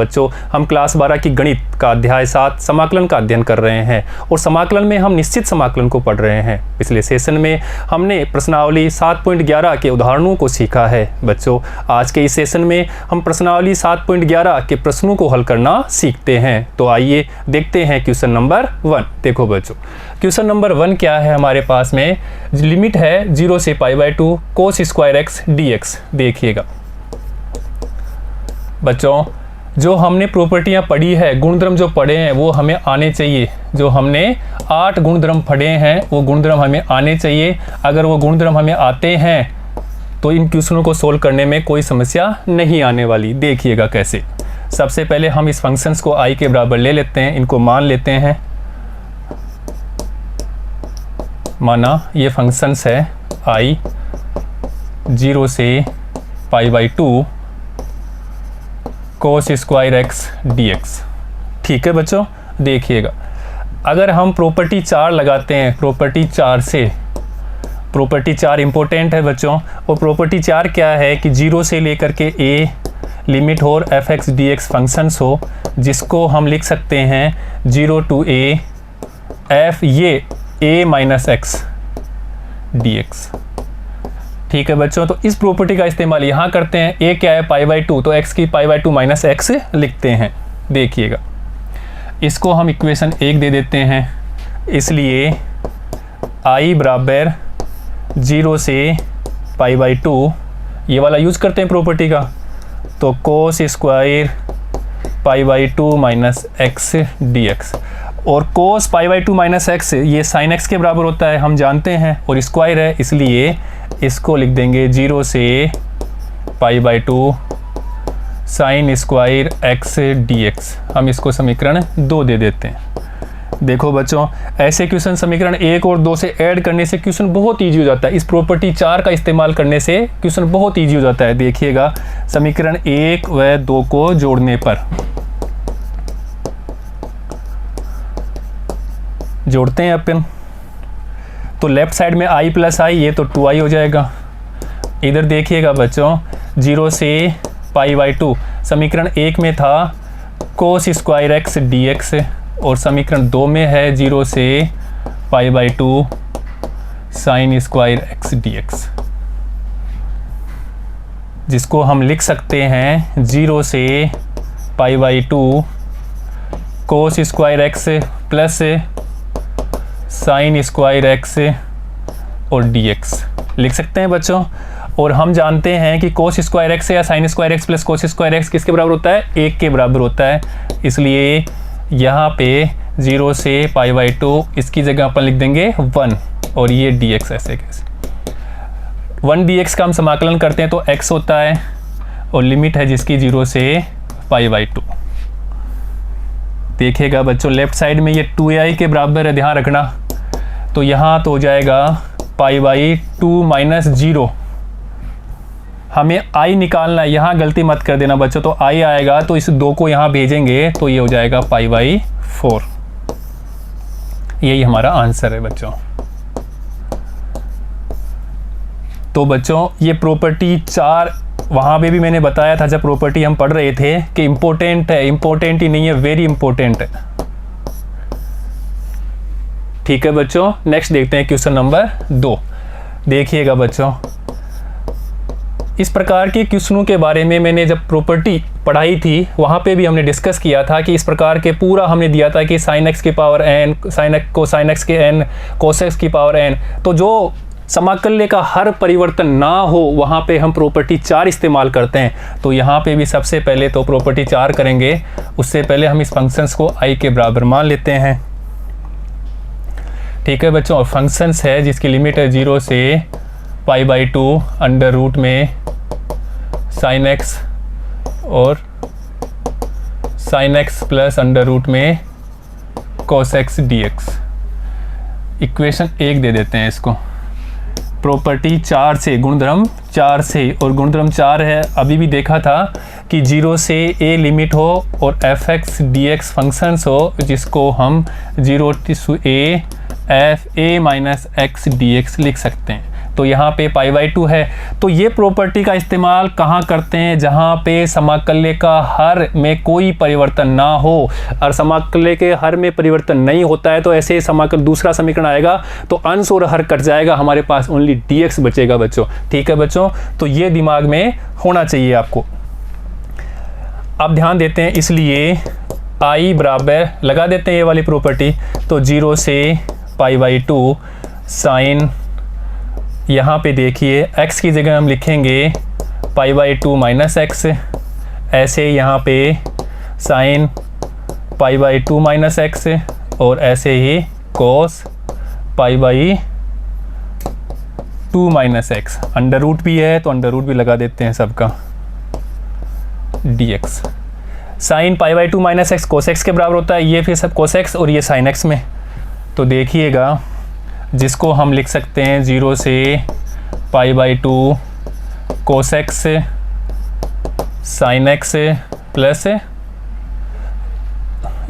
बच्चों हम क्लास 12 की गणित का अध्याय 7 समाकलन का अध्ययन कर रहे हैं और समाकलन में हम निश्चित समाकलन को पढ़ रहे हैं। पिछले सेशन में हमने प्रश्नावली 7.11 के उदाहरणों को सीखा है। बच्चों आज के इस सेशन में हम प्रश्नावली 7.11 के प्रश्नों को हल करना सीखते हैं। तो आइए देखते हैं क्वेश्चन नंबर 1। देखो बच्चों क्वेश्चन नंबर 1 क्या है, हमारे पास में लिमिट है 0 से π/2 cos स्क्वायर x dx। देखिएगा बच्चों जो हमने प्रॉपर्टियां पढ़ी है, गुणधर्म जो पढ़े हैं वो हमें आने चाहिए। जो हमने 8 गुणधर्म पढ़े हैं वो गुणधर्म हमें आने चाहिए। अगर वो गुणधर्म हमें आते हैं तो इन क्वेश्चनों को सोल्व करने में कोई समस्या नहीं आने वाली। देखिएगा कैसे। सबसे पहले हम इस फंक्शंस को i के बराबर ले लेते हैं, इनको मान लेते हैं। माना ये फंक्शंस है i 0 से π/2 cos स्क्वायर x dx। ठीक है बच्चों, देखिएगा अगर हम प्रॉपर्टी 4 लगाते हैं, प्रॉपर्टी 4 से, प्रॉपर्टी 4 इम्पोर्टेंट है बच्चों। और प्रॉपर्टी 4 क्या है कि 0 से लेकर के a लिमिट हो fx dx फंक्शंस हो, जिसको हम लिख सकते हैं 0 to a f ये a माइनस x dx। ठीक है बच्चों, तो इस प्रॉपर्टी का इस्तेमाल यहाँ करते हैं। a क्या है π/2, तो x की π/2 माइनस x लिखते हैं। देखिएगा इसको हम इक्वेशन 1 दे देते हैं, इसलिए i बराबर 0 से π/2 ये वाला यूज करते हैं प्रॉपर्टी का, तो cos square π/2 minus x dx। और cos π/2 माइनस x ये sin x के बराबर होता है, हम जानते हैं, और स्क्वायर है इसलिए इसको लिख देंगे 0 से π/2 sin स्क्वायर x dx। हम इसको समीकरण 2 दे देते हैं। देखो बच्चों ऐसे क्वेश्चन समीकरण 1 और 2 से ऐड करने से क्वेश्चन बहुत ईजी हो जाता है। इस प्रॉपर्टी 4 का इस्तेमाल करने से क्वेश्चन बहुत ईजी हो जाता है। देखिएगा समीकरण 1 व 2 को जोड़ने पर, जोड़ते हैं अपन, तो लेफ्ट साइड में i प्लस i, ये तो 2i हो जाएगा। इधर देखिएगा बच्चों 0 से π/2 समीकरण 1 में था cos स्क्वायर x dx और समीकरण 2 में है 0 से π/2 sin स्क्वायर x dx, जिसको हम लिख सकते हैं 0 से π/2 cos square x plus sin square x और dx लिख सकते हैं बच्चों। और हम जानते हैं कि cos स्क्वायर x या sin square x plus cos square x किसके बराबर होता है, 1 के बराबर होता है। इसलिए यहाँ पे 0 से π/2 इसकी जगह अपन लिख देंगे 1 और ये dx ऐसे कैसे 1 dx का हम समाकलन करते हैं तो x होता है और लिमिट है जिसकी 0 से π/2। देखिएगा बच्चों लेफ्ट साइड में ये 2ai के बराबर है, ध्यान रखना। तो यहाँ तो हो जाएगा π/2 माइनस 0। हमें i निकालना है, यहाँ गलती मत कर देना बच्चों। तो i आएगा तो इस 2 को यहाँ भेजेंगे तो ये हो जाएगा π/4। यही हमारा आंसर है बच्चों। तो बच्चों ये प्रॉपर्टी 4 वहाँ पे भी मैंने बताया था जब प्रॉपर्टी हम पढ़ रहे थे कि इम्पोर्टेंट है, इम्पोर्टेंट ही नहीं है, वेरी इम्पोर्टेंट है। ठीक है बच्चों, नेक्स्ट देखते हैं क्वेश्चन नंबर 2। देखिएगा बच्चों इस प्रकार के क्वेश्चनों के बारे में मैंने जब प्रॉपर्टी पढ़ाई थी वहाँ पे भी हमने डिस्कस किया था कि इस प्रकार के पूरा हमने दिया था कि sin x की पावर n, sin x के n, cos x की पावर n। तो जो समाकल्य का हर परिवर्तन ना हो वहाँ पे हम प्रॉपर्टी 4 इस्तेमाल करते हैं। तो यहाँ पे भी सबसे पहले तो प्रॉपर्टी 4 करेंगे, उससे पहले हम इस फंक्शंस को i के बराबर मान लेते हैं। ठीक है बच्चों, फंक्शंस है जिसकी लिमिट है 0 से π/2 अंडर रूट में sin x और sin x प्लस अंडर रूट में cos x dx। इक्वेशन 1 दे देते हैं इसको। प्रॉपर्टी 4 से, गुणधर्म 4 से, और गुणधर्म 4 है अभी भी देखा था कि 0 से a लिमिट हो और fx dx फंक्शंस हो, जिसको हम 0 to a f a minus x dx लिख सकते हैं। तो यहाँ पे पाई बाई 2 है। तो ये प्रॉपर्टी का इस्तेमाल कहाँ करते हैं, जहाँ पे समाकल्य का हर में कोई परिवर्तन ना हो, और समाकल्य के हर में परिवर्तन नहीं होता है तो ऐसे समाकल दूसरा समीकरण आएगा तो अंश और हर कट जाएगा, हमारे पास ओनली dx बचेगा बच्चों। ठीक है बच्चों, तो ये दिमाग में होना चाहिए आपको। अब ध्यान देते हैं, इसलिए i बराबर लगा देते हैं ये वाली प्रॉपर्टी, तो 0 से पाई बाई 2 साइन, यहाँ पे देखिए x की जगह हम लिखेंगे पाई बाई 2 माइनस एक्स, ऐसे यहाँ पे sine pi by 2 minus X, और ऐसे ही cos pi by 2 minus X. Under root भी है तो अंडर रूट भी लगा देते हैं सबका, dx। Sign pi by 2 minus x cos x के बराबर होता है, ये फिर सब कोस एक्स और ये साइन एक्स में। तो देखिएगा, जिसको हम लिख सकते हैं 0 से pi by 2 cos x sine x plus,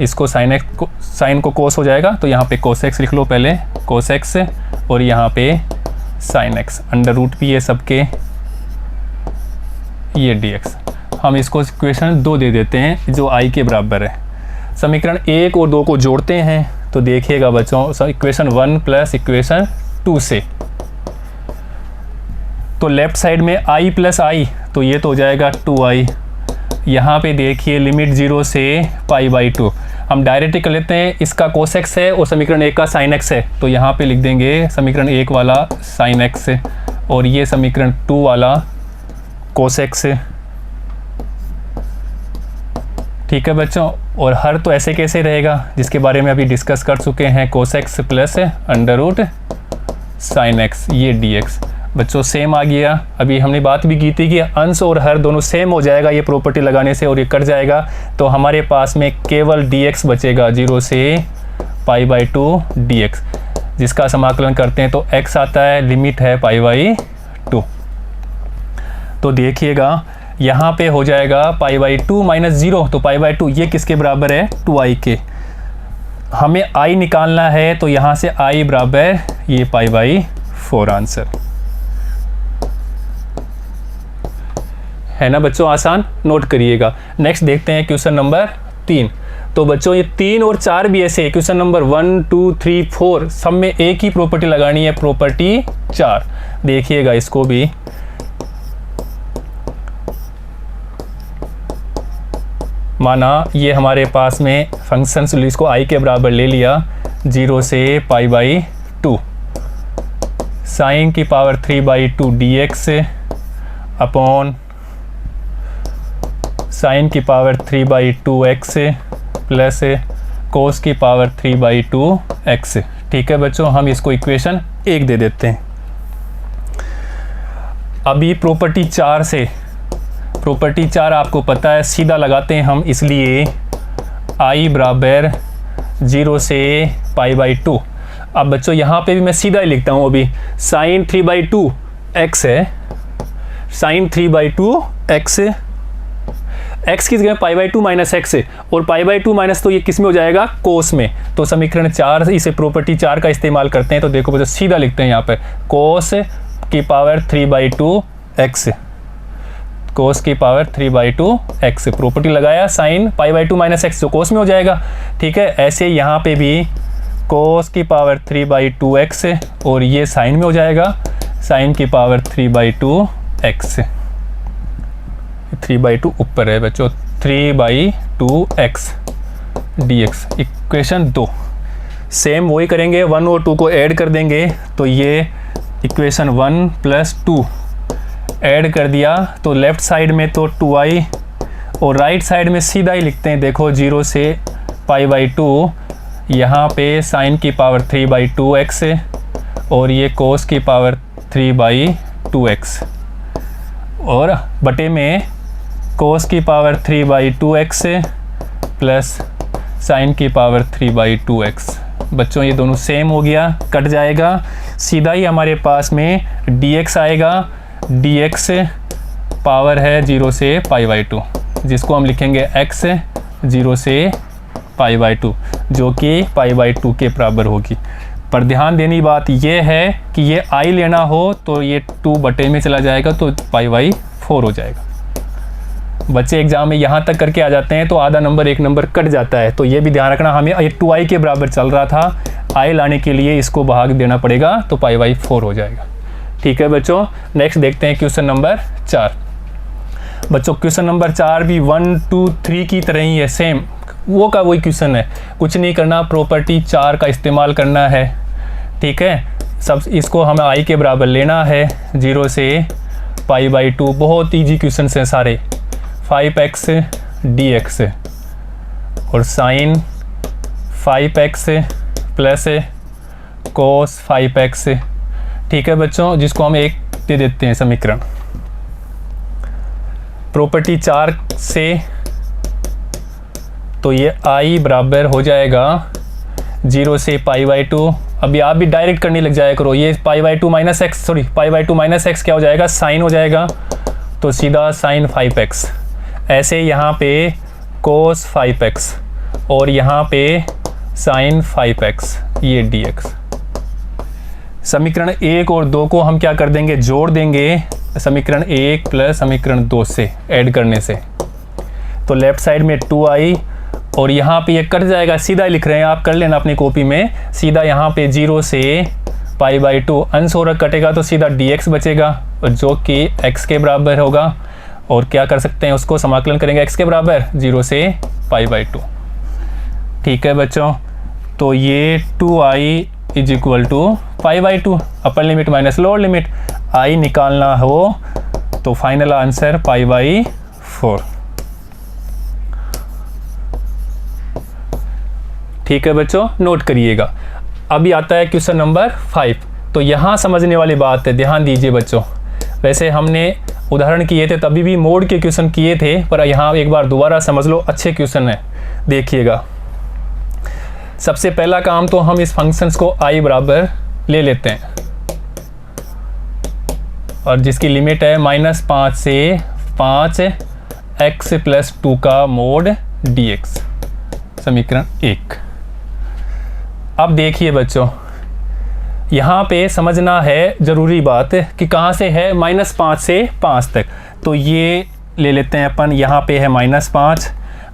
इसको साइन एक्स को, साइन को कोस हो जाएगा तो यहाँ पे कोस एक्स लिख लो पहले, कोस एक्स, और यहाँ पे साइन एक्स, अंडर रूट भी है सबके, ये dx। हम इसको इक्वेशन 2 दे देते हैं जो i के बराबर है। समीकरण 1 और 2 को जोड़ते हैं तो देखिएगा बच्चों, इक्वेशन 1 प्लस इक्वेशन 2 से, तो लेफ्ट साइड में i प्लस i, तो ये तो हो जाएगा 2i। यहाँ पे देखिए लिमिट 0 से पाई बाई 2, हम डायरेक्ट कर लेते हैं, इसका कोस एक्स है और समीकरण 1 का साइन एक्स है, तो यहाँ पे लिख देंगे समीकरण 1 वाला साइन एक्स और ये समीकरण 2 वाला कोस एक्स। ठीक है बच्चों, और हर तो ऐसे कैसे रहेगा जिसके बारे में अभी डिस्कस कर चुके हैं, cos x plus under root sine x, ये dx। बच्चों सेम आ गया, अभी हमने बात भी की थी कि अंश और हर दोनों सेम हो जाएगा ये प्रॉपर्टी लगाने से, और ये कट जाएगा तो हमारे पास में केवल dx बचेगा, 0 से पाई बाई 2 dx, जिसका समाकलन करते हैं तो x आता है, लिमिट है पाई बाई 2। तो देखिएगा यहाँ पे हो जाएगा पाई बाई 2 माइनस 0, तो पाई बाई 2 ये किसके बराबर है, 2i के। हमें i निकालना है तो यहाँ से i बराबर ये पाई बाई 4 आंसर है ना बच्चों, आसान, नोट करिएगा। नेक्स्ट देखते हैं क्वेश्चन नंबर 3। तो बच्चों ये 3 और 4 भी ऐसे, क्वेश्चन नंबर 1 2 3 4 सब में एक ही प्रॉपर्टी लगानी है, प्रॉपर्टी 4। देखिएगा इसको भी, माना ये हमारे पास में फंक्शन, इसको i के बराबर ले लिया, 0 से पाई बाई 2 साइन की power 3 by 2 dx upon sine की power 3 by 2x plus cos की पावर 3 बाई 2x। ठीक है बच्चों, हम इसको इक्वेशन 1 दे देते हैं। अभी प्रॉपर्टी 4 से, प्रॉपर्टी 4 आपको पता है, सीधा लगाते हैं हम, इसलिए i बराबर 0 से पाई बाई 2। अब बच्चों यहाँ पे भी मैं सीधा ही लिखता हूँ, अभी साइन 3 बाई 2 x है, साइन 3 बाई 2 x, x की जगह पाई बाई 2 माइनस एक्स है, और पाई बाई 2 माइनस तो ये किस में हो जाएगा, कोस में। तो समीकरण 4 इसे प्रॉपर्टी 4 का इस्तेमाल करते हैं, तो देखो बच्चों सीधा लिखते हैं यहाँ पे कोस की पावर 3 बाई 2 एक्स, कोस की पावर 3 बाई 2 एक्स, प्रॉपर्टी लगाया, sign pi by 2 minus x जो कोस में हो जाएगा। ठीक है, ऐसे यहाँ पे भी कोस की पावर 3 बाई 2 एक्स और ये साइन में हो जाएगा, साइन की पावर 3 बाई 2 एक्स, 3 बाई 2 ऊपर है बच्चों, 3 by 2 x dx। Equation 2 same वही करेंगे, 1 और 2 को ऐड कर देंगे, तो ये इक्वेशन 1 प्लस 2 ऐड कर दिया, तो लेफ़्ट साइड में तो 2i और राइट साइड में सीधा ही लिखते हैं, देखो 0 से पाई बाई 2, यहाँ पे साइन की पावर 3 बाई 2 एक्स और ये कोस की पावर 3 बाई 2 एक्स, और बटे में कोस की power 3 by 2 x plus sign की पावर 3 बाई 2 एक्स। बच्चों ये दोनों सेम हो गया, कट जाएगा, सीधा ही हमारे पास में dx आएगा, dx पावर है 0 से पाई बाई 2, जिसको हम लिखेंगे x 0 से पाई बाई 2, जो कि पाई बाई 2 के बराबर होगी। पर ध्यान देनी बात ये है कि ये I लेना हो तो ये 2 बटे में चला जाएगा तो π/4 हो जाएगा। बच्चे एग्जाम में यहाँ तक करके आ जाते हैं तो आधा नंबर 1 नंबर कट जाता है, तो ये भी ध्यान रखना। हमें ये 2i के बराबर चल रहा था, I लाने के लिए इसको भाग देना पड़ेगा तो π/4 हो जाएगा। ठीक है बच्चों, नेक्स्ट देखते हैं क्वेश्चन नंबर 4। बच्चों क्वेश्चन नंबर 4 भी 1 2 3 की तरह ही है, सेम वो का वही क्वेश्चन है। कुछ नहीं करना, प्रॉपर्टी 4 का इस्तेमाल करना है। ठीक है, सब इसको हमें I के बराबर लेना है 0 से π/2। बहुत ईजी क्वेश्चन हैं सारे। 5x dx और sign 5x plus cos 5x। ठीक है बच्चों, जिसको हम एक दे देते हैं समीकरण। प्रॉपर्टी 4 से तो ये I बराबर हो जाएगा 0 से π/2। अभी आप भी डायरेक्ट करने लग जाया करो। ये π/2 minus x, sorry π/2 minus x क्या हो जाएगा, साइन हो जाएगा, तो सीधा साइन 5x। ऐसे यहाँ पे cos 5x और यहाँ पे साइन 5x, ये dx। समीकरण 1 और 2 को हम क्या कर देंगे, जोड़ देंगे समीकरण 1 प्लस समीकरण 2 से ऐड करने से। तो लेफ्ट साइड में 2i और यहाँ पे ये कट जाएगा, सीधा लिख रहे हैं आप, कर लेना अपनी कॉपी में। सीधा यहाँ पे 0 से π/2 अंश और कटेगा तो सीधा dx बचेगा, और जो कि x के बराबर होगा। और क्या कर सकते हैं, उसको समाकलन करेंगे x के बराबर 0 से π/2। ठीक है बच्चों, तो ये 2i is equal to π/2, upper limit minus lower limit. I निकालना हो तो फाइनल आंसर π/4। ठीक है बच्चों, नोट करिएगा। अभी आता है क्वेश्चन नंबर 5। तो यहाँ समझने वाली बात है, ध्यान दीजिए बच्चों। वैसे हमने उदाहरण किए थे, तभी भी मोड के क्वेश्चन किए थे, पर यहाँ एक बार दोबारा समझ लो, अच्छे क्वेश्चन है, देखिएगा। सबसे पहला काम तो हम इस फंक्शंस को I बराबर ले लेते हैं, और जिसकी लिमिट है -5 से 5x + 2 का मोड dx, समीकरण 1। अब देखिए बच्चों, यहाँ पे समझना है ज़रूरी बात कि कहाँ से है, -5 से 5 तक। तो ये ले लेते हैं अपन, यहाँ पे है -5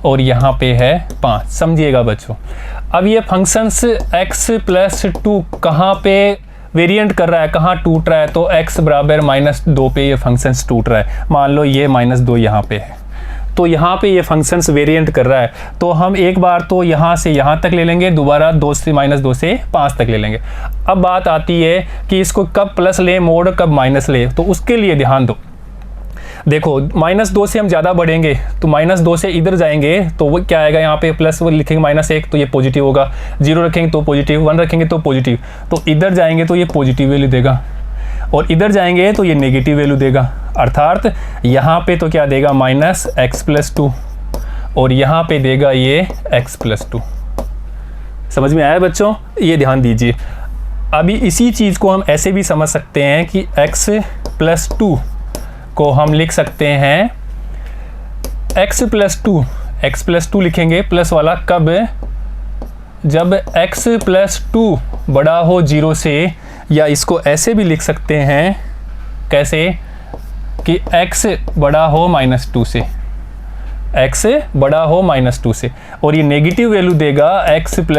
और यहाँ पे है 5, समझिएगा बच्चों। अब ये फंक्शंस x + 2 कहाँ पे वेरिएंट कर रहा है, कहाँ टूट रहा है, तो x बराबर -2 पे ये फंक्शंस टूट रहा है। मान लो ये -2 यहाँ पे है, तो यहाँ पे ये फंक्शंस वेरिएंट कर रहा है, तो हम एक बार तो यहाँ से यहाँ तक ले लेंगे, दोबारा -2 से 5 तक ले लेंगे। अब बात आती है कि इसको कब प्लस ले मोड, कब माइनस ले, तो उसके लिए ध्यान दो। देखो -2 से हम ज़्यादा बढ़ेंगे तो -2 से इधर जाएंगे तो वो क्या आएगा, यहाँ पे प्लस वो लिखेंगे -1 तो ये पॉजिटिव होगा, 0 रखेंगे तो पॉजिटिव, 1 रखेंगे तो पॉजिटिव। तो इधर जाएंगे तो ये पॉजिटिव वैल्यू देगा, और इधर जाएंगे तो ये नेगेटिव वैल्यू देगा। अर्थात यहाँ पे तो क्या देगा, -x + 2, और यहाँ पे देगा ये x + 2। समझ में आया बच्चों, ये ध्यान दीजिए। अभी इसी चीज़ को हम ऐसे भी समझ सकते हैं कि x + 2 को हम लिख सकते हैं x + 2 लिखेंगे प्लस वाला कब, जब x + 2 बड़ा हो 0 से, या इसको ऐसे भी लिख सकते हैं, कैसे कि x बड़ा हो -2 से, x बड़ा हो -2 से, और ये नेगेटिव वैल्यू देगा x +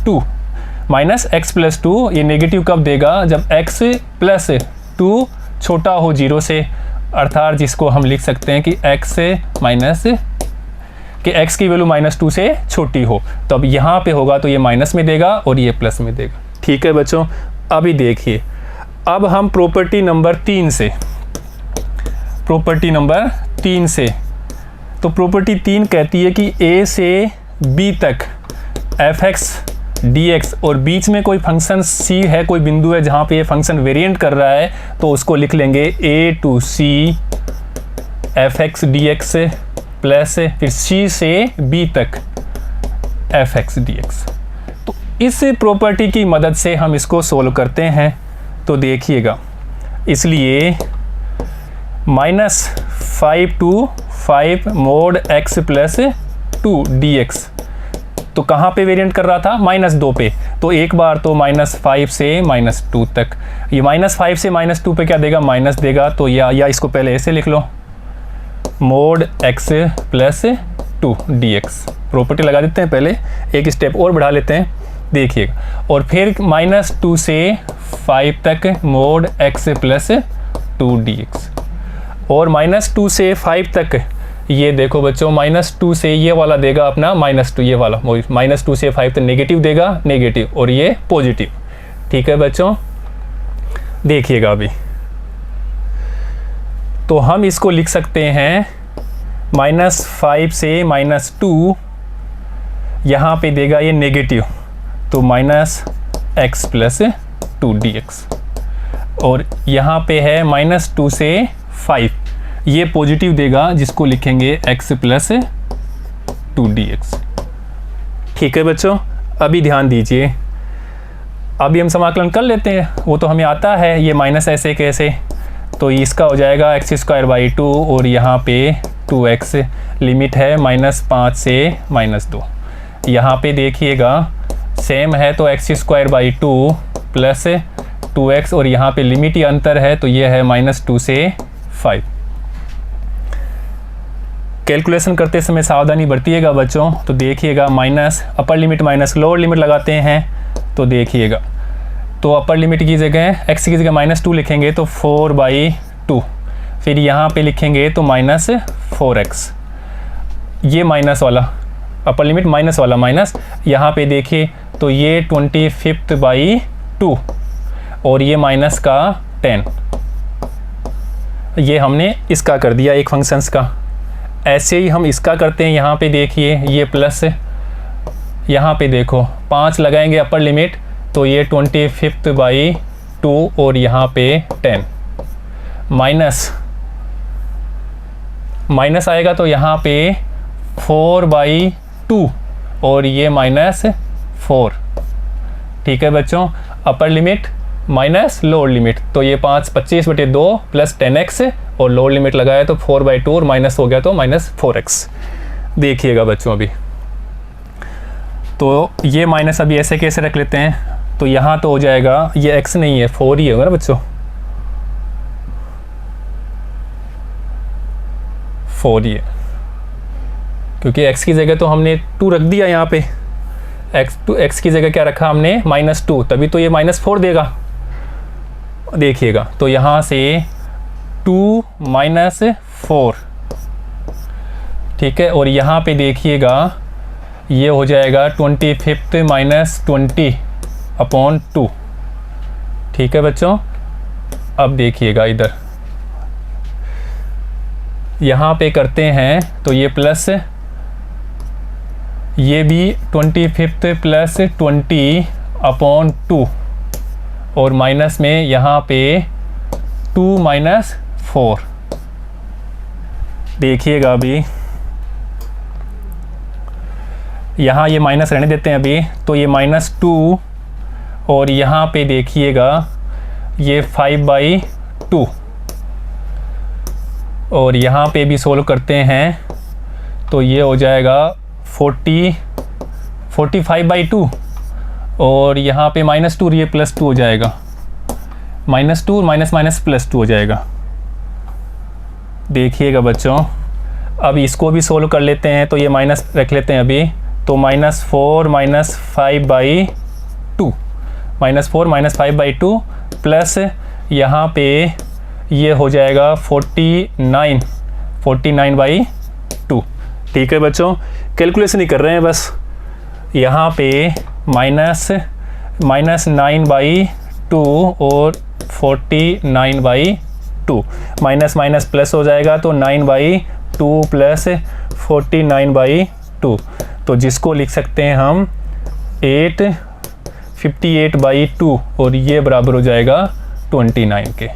2 -x + 2। ये नेगेटिव कब देगा, जब x + 2 छोटा हो 0 से, अर्थात जिसको हम लिख सकते हैं कि x की वैल्यू -2 से छोटी हो। तो अब यहाँ पे होगा तो ये माइनस में देगा और ये प्लस में देगा। ठीक है बच्चों, अभी देखिए, अब हम प्रॉपर्टी नंबर 3 से, तो प्रॉपर्टी 3 कहती है कि a से b तक f(x) dx, और बीच में कोई फंक्शन c है, कोई बिंदु है जहाँ पे ये फंक्शन वेरिएंट कर रहा है, तो उसको लिख लेंगे a to c f(x) dx plus फिर c से b तक f(x) dx। तो इस प्रॉपर्टी की मदद से हम इसको सोल्व करते हैं। तो देखिएगा, इसलिए -5 to 5 mod x + 2 dx तो कहाँ पे वेरिएंट कर रहा था, -2 पे। तो एक बार तो -5 से -2 तक, ये -5 से -2 पे क्या देगा, माइनस देगा। तो या इसको पहले ऐसे लिख लो, mod x plus 2 dx। Property लगा देते हैं, पहले एक स्टेप और बढ़ा लेते हैं, देखिएगा। और फिर -2 से 5 तक मोड x प्लस 2 dx। और -2 से 5 तक ये देखो बच्चों, -2 से ये वाला देगा अपना -2, ये वाला -2 से 5 तक नेगेटिव देगा, नेगेटिव, और ये पॉजिटिव। ठीक है बच्चों, देखिएगा अभी। तो हम इसको लिख सकते हैं -5 से -2, यहाँ पे देगा ये नेगेटिव, तो -x प्लस 2 dx। और यहाँ पे है -2 से 5, ये पॉजिटिव देगा, जिसको लिखेंगे x प्लस 2 dx। ठीक है बच्चों, अभी ध्यान दीजिए, अभी हम समाकलन कर लेते हैं, वो तो हमें आता है, ये माइनस ऐसे कैसे, तो इसका हो जाएगा x²/2, और यहाँ पे 2x, लिमिट है -5 से -2। यहाँ पे देखिएगा सेम है, तो x²/2 प्लस 2x, और यहाँ पे लिमिट ही अंतर है, तो ये है -2 से 5। कैलकुलेशन करते समय सावधानी बरतिएगा बच्चों। तो देखिएगा, माइनस अपर लिमिट माइनस लोअर लिमिट लगाते हैं, तो देखिएगा, तो अपर लिमिट की जगह x की जगह -2 लिखेंगे, तो 4/2। फिर यहाँ पे लिखेंगे तो -4x, ये माइनस वाला अपर लिमिट माइनस वाला माइनस, यहाँ पे देखिए तो ये 25/2, और ये माइनस का 10, ये हमने इसका कर दिया एक फंक्शंस का। ऐसे ही हम इसका करते हैं, यहाँ पे देखिए ये प्लस, यहाँ पे देखो 5 लगाएंगे अपर लिमिट, तो ये 25/2, और यहाँ पे 10, माइनस आएगा, तो यहाँ पे 4/2, और ये -4। ठीक है बच्चों, अपर लिमिट माइनस लोअर लिमिट, तो ये 25/2 प्लस 10x, और लोअर लिमिट लगाया तो 4/2, और माइनस हो गया तो -4x। देखिएगा बच्चों अभी, तो ये माइनस अभी ऐसे कैसे रख लेते हैं, तो यहाँ तो हो जाएगा, ये x नहीं है 4 ही होगा ना बच्चों, 4 ही है, क्योंकि x की जगह तो हमने 2 रख दिया, यहाँ पे x की जगह क्या रखा हमने, -2, तभी तो ये -4 देगा। देखिएगा, तो यहाँ से 2 - 4, ठीक है, और यहाँ पे देखिएगा ये हो जाएगा 25 - 20/2। ठीक है बच्चों, अब देखिएगा इधर, यहाँ पे करते हैं तो ये प्लस, ये भी 25 + 20/2, और माइनस में यहाँ पे 2 - 4। देखिएगा अभी, यहाँ ये माइनस रहने देते हैं अभी, तो ये -2, और यहाँ पे देखिएगा ये 5/2, और यहाँ पे भी सोल्व करते हैं तो ये हो जाएगा 45/2, और यहाँ पे -2, ये +2 हो जाएगा, -2 माइनस +2 हो जाएगा। देखिएगा बच्चों, अब इसको भी सोल्व कर लेते हैं, तो ये माइनस रख लेते हैं अभी, तो -4 - 5/2, -4 - 5/2 प्लस यहाँ पे ये हो जाएगा 49/2। ठीक है बच्चों, कैलकुलेशन ही कर रहे हैं बस। यहाँ पे -9/2 और 49/2, माइनस माइनस प्लस हो जाएगा, तो 9/2 प्लस 49/2, तो जिसको लिख सकते हैं हम 858/2, और ये बराबर हो जाएगा 29 के।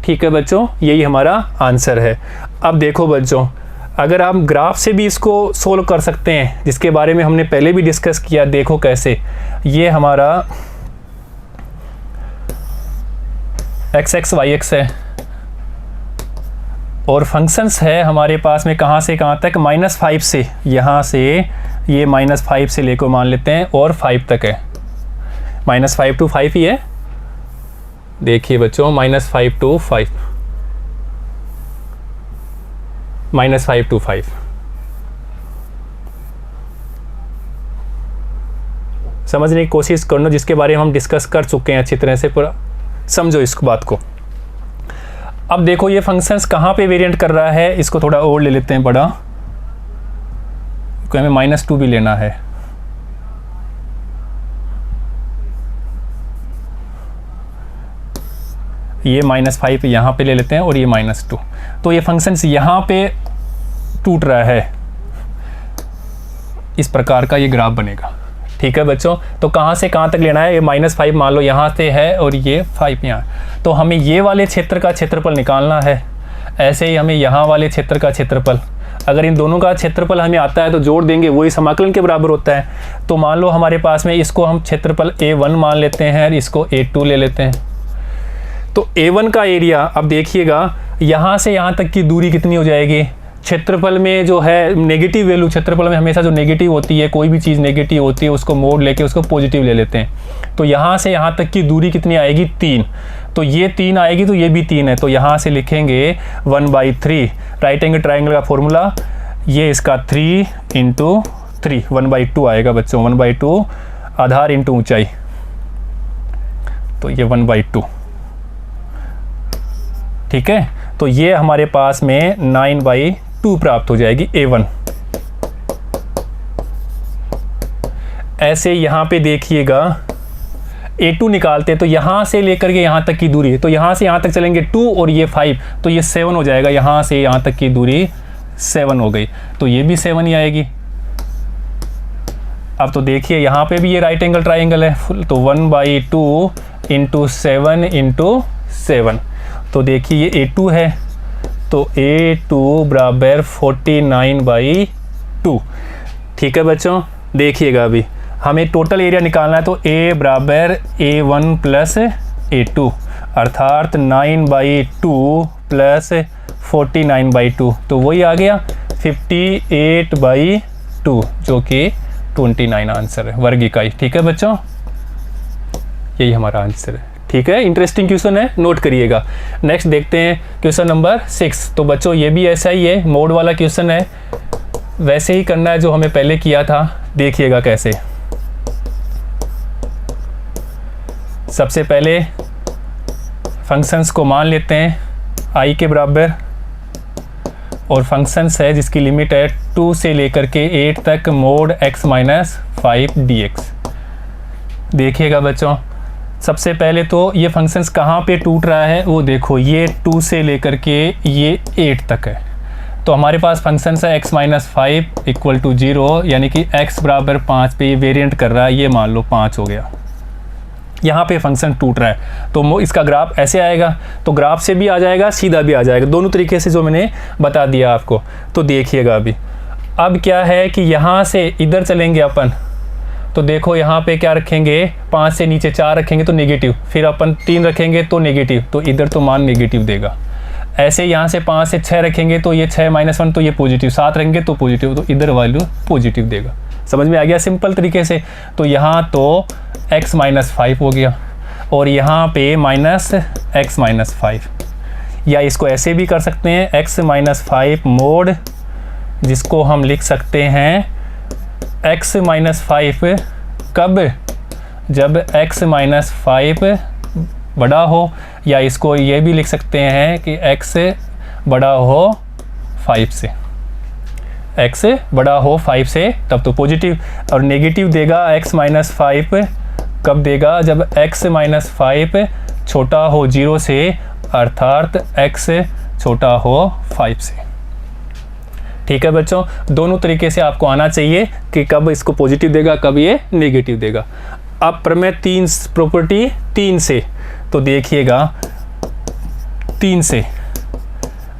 ठीक है बच्चों, यही हमारा आंसर है। अब देखो बच्चों, अगर आप ग्राफ से भी इसको सोल्व कर सकते हैं, जिसके बारे में हमने पहले भी डिस्कस किया, देखो कैसे। ये हमारा x y x है, और फंक्शंस है हमारे पास में कहाँ से कहाँ तक, -5 से यहाँ से ये -5 से लेकर मान लेते हैं और 5 तक है, -5 to 5 ही है। देखिए बच्चों, -5 to 5, -5 to 5। समझने की कोशिश करना, जिसके बारे में हम डिस्कस कर चुके हैं अच्छी तरह से, पूरा समझो इस बात को। अब देखो ये फंक्शंस कहाँ पे वेरिएंट कर रहा है, इसको थोड़ा और ले लेते हैं बड़ा, क्योंकि हमें -2 भी लेना है। ये -5 यहाँ पे ले लेते हैं और ये -2, तो ये फंक्शंस यहाँ पे टूट रहा है, इस प्रकार का ये ग्राफ बनेगा। ठीक है बच्चों, तो कहाँ से कहाँ तक लेना है, ये -5 मान लो यहाँ से है और ये 5 यहाँ, तो हमें ये वाले क्षेत्र का क्षेत्रफल निकालना है। ऐसे ही हमें यहाँ वाले क्षेत्र का क्षेत्रफल, अगर इन दोनों का क्षेत्रफल हमें आता है तो जोड़ देंगे, वही समाकलन के बराबर होता है। तो मान लो हमारे पास में, इसको हम क्षेत्रफल A1 मान लेते हैं और इसको A2 ले लेते हैं। तो A1 का एरिया, अब देखिएगा यहाँ से यहाँ तक की दूरी कितनी हो जाएगी। क्षेत्रफल में जो है नेगेटिव वैल्यू, क्षेत्रफल में हमेशा जो नेगेटिव होती है, कोई भी चीज़ नेगेटिव होती है उसको मोड़ लेके उसको पॉजिटिव ले लेते हैं। तो यहाँ से यहाँ तक की दूरी कितनी आएगी, 3। तो ये 3 आएगी, तो ये भी 3 है, तो यहाँ से लिखेंगे 1/3। राइट एंगल ट्राइंगल का फॉर्मूला, ये इसका 3 × 3 1/2 आएगा बच्चों, 1/2 आधार इंटू ऊंचाई, तो ये 1/2। ठीक है, तो ये हमारे पास में 9/2 प्राप्त हो जाएगी A1। ऐसे यहाँ पे देखिएगा A2 निकालते हैं, तो यहाँ से लेकर के यहाँ तक की दूरी है, तो यहाँ से यहाँ तक चलेंगे 2 और ये 5, तो ये 7 हो जाएगा। यहाँ से यहाँ तक की दूरी 7 हो गई, तो ये भी 7 ही आएगी। अब तो देखिए यहाँ पे भी ये राइट एंगल ट्राइंगल है, तो 1/2 × 7 × 7, तो देखिए ये A2 है, तो A2 बराबर 49/2। ठीक है बच्चों, देखिएगा अभी हमें टोटल एरिया निकालना है, तो A बराबर A1 + A2, अर्थात 9/2 + 49/2, तो वही आ गया 58/2, जो कि 29 आंसर है, वर्ग इकाई। ठीक है बच्चों, यही हमारा आंसर है। ठीक है, इंटरेस्टिंग क्वेश्चन है, नोट करिएगा। नेक्स्ट देखते हैं क्वेश्चन नंबर 6। तो बच्चों ये भी ऐसा ही है, मोड वाला क्वेश्चन है, वैसे ही करना है जो हमें पहले किया था। देखिएगा कैसे। सबसे पहले फंक्शंस को मान लेते हैं i के बराबर, और फंक्शंस है जिसकी लिमिट है 2 से लेकर के 8 तक mod x - 5 dx। देखिएगा बच्चों, सबसे पहले तो ये फंक्शंस कहाँ पे टूट रहा है वो देखो, ये 2 से लेकर के ये 8 तक है, तो हमारे पास फंक्शंस है x - 5 = 0, यानी कि x बराबर 5 पे ये वेरिएंट कर रहा है, ये मान लो 5 हो गया। यहाँ पे फंक्शन टूट रहा है, तो इसका ग्राफ ऐसे आएगा, तो ग्राफ से भी आ जाएगा, सीधा भी आ जाएगा, दोनों तरीके से जो मैंने बता दिया आपको। तो देखिएगा अभी, अब क्या है कि यहाँ से इधर चलेंगे अपन, तो देखो यहाँ पे क्या रखेंगे, 5 से नीचे 4 रखेंगे तो नेगेटिव, फिर अपन 3 रखेंगे तो नेगेटिव, तो इधर तो मान नेगेटिव देगा। ऐसे यहाँ से 5 से 6 रखेंगे तो ये 6 - 1 तो ये पॉजिटिव, 7 रखेंगे तो पॉजिटिव, तो इधर वैल्यू पॉजिटिव देगा। समझ में आ गया सिंपल तरीके से। तो यहाँ तो x - 5 हो गया, और यहाँ पे -x - 5, या इसको ऐसे भी कर सकते हैं x - 5 मोड, जिसको हम लिख सकते हैं x - 5 कब, जब x - 5 बड़ा हो, या इसको ये भी लिख सकते हैं कि x बड़ा हो 5 से, x बड़ा हो 5 से, तब तो पॉजिटिव। और नेगेटिव देगा x - 5 कब देगा, जब x - 5 छोटा हो 0 से, अर्थात x छोटा हो 5 से। ठीक है बच्चों, दोनों तरीके से आपको आना चाहिए कि कब इसको पॉजिटिव देगा, कब ये नेगेटिव देगा। अब प्रमेय 3 प्रॉपर्टी 3 से, तो देखिएगा 3 से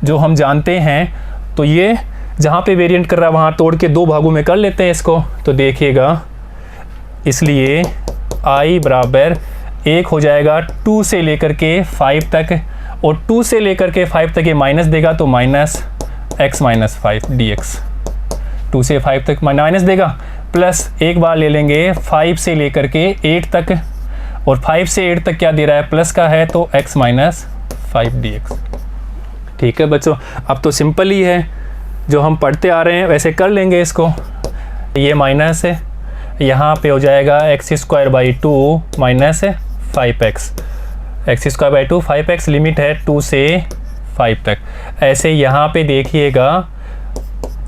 जो हम जानते हैं, तो ये जहाँ पे वेरिएंट कर रहा है वहाँ तोड़ के 2 भागों में कर लेते हैं इसको। तो देखिएगा, इसलिए i बराबर 1 हो जाएगा 2 से लेकर के 5 तक, और 2 से लेकर के 5 तक ये माइनस देगा, तो -x - 5 dx। 2 से 5 तक माइनस देगा, प्लस एक बार ले लेंगे 5 से लेकर के 8 तक, और 5 से 8 तक क्या दे रहा है, प्लस का है, तो x माइनस 5 dx। ठीक है बच्चों, अब तो सिंपल ही है, जो हम पढ़ते आ रहे हैं वैसे कर लेंगे इसको। ये माइनस है, यहाँ पे हो जाएगा x² 2 minus 5x, x² 5x, limit है 2 से 5 तक। ऐसे यहाँ पे देखिएगा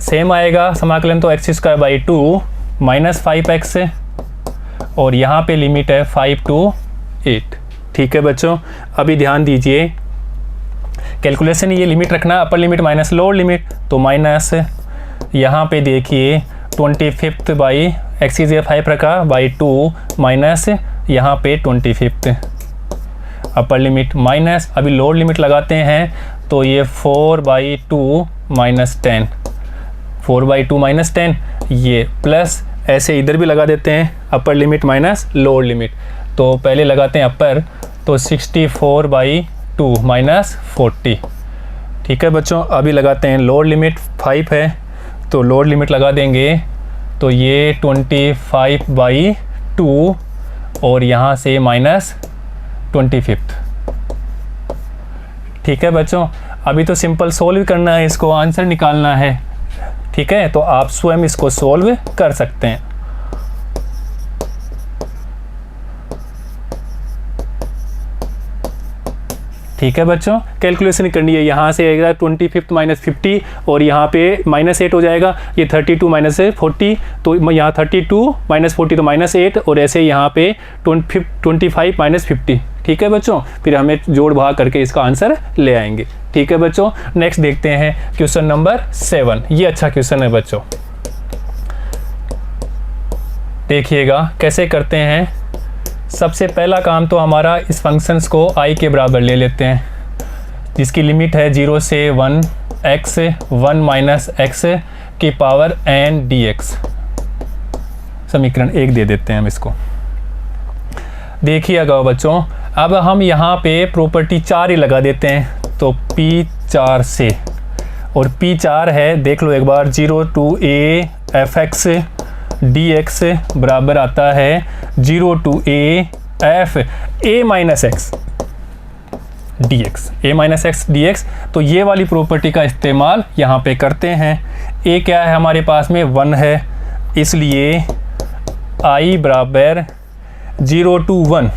सेम आएगा समाकलन, तो x² 2 माइनस 5x, और यहाँ पे लिमिट है 5 to 8। ठीक है बच्चों, अभी ध्यान दीजिए, कैलकुलेशन ये लिमिट रखना, अपर लिमिट माइनस लोअर लिमिट, तो माइनस यहाँ पे देखिए 25th बाई x की 5 रखा बाई 2 माइनस यहाँ पे 25th, अपर लिमिट माइनस, अभी लोअर लिमिट लगाते हैं, तो ये 4/2 माइनस 10, 4/2 माइनस 10, ये प्लस, ऐसे इधर भी लगा देते हैं अपर लिमिट माइनस लोअर लिमिट। तो पहले लगाते हैं अपर, तो 64/2 माइनस 40। ठीक है बच्चों, अभी लगाते हैं लोअर लिमिट, 5 है तो लोअर लिमिट लगा देंगे, तो ये 25/2 और यहाँ से माइनस 25th। ठीक है बच्चों, अभी तो सिंपल सोल्व करना है, इसको आंसर निकालना है। ठीक है, तो आप स्वयं इसको सोल्व कर सकते हैं। ठीक है बच्चों, कैलकुलेशन करनी है, यहाँ से आएगा 25th माइनस 50, और यहाँ पे माइनस 8 हो जाएगा, ये 32 माइनस 40, तो यहाँ 32 माइनस 40 तो माइनस 8, और ऐसे यहाँ पे 25 माइनस 50। ठीक है बच्चों, फिर हमें जोड़ भाग करके इसका आंसर ले आएंगे। ठीक है बच्चों, नेक्स्ट देखते हैं क्वेश्चन नंबर 7। ये अच्छा क्वेश्चन है बच्चों, देखिएगा कैसे करते हैं। सबसे पहला काम तो हमारा इस फंक्शंस को i के बराबर ले लेते हैं, जिसकी लिमिट है 0 से 1 x 1 माइनस x की पावर n dx। समीकरण 1 दे देते हैं हम इसको। देखिएगा बच्चों, अब हम यहाँ पे प्रॉपर्टी 4 ही लगा देते हैं, तो P4 से, और P4 है, देख लो एक बार, 0 to a fx dx बराबर आता है 0 to a f a minus x dx, a minus x dx। तो ये वाली प्रॉपर्टी का इस्तेमाल यहाँ पे करते हैं। a क्या है हमारे पास में, 1 है, इसलिए i बराबर 0 to 1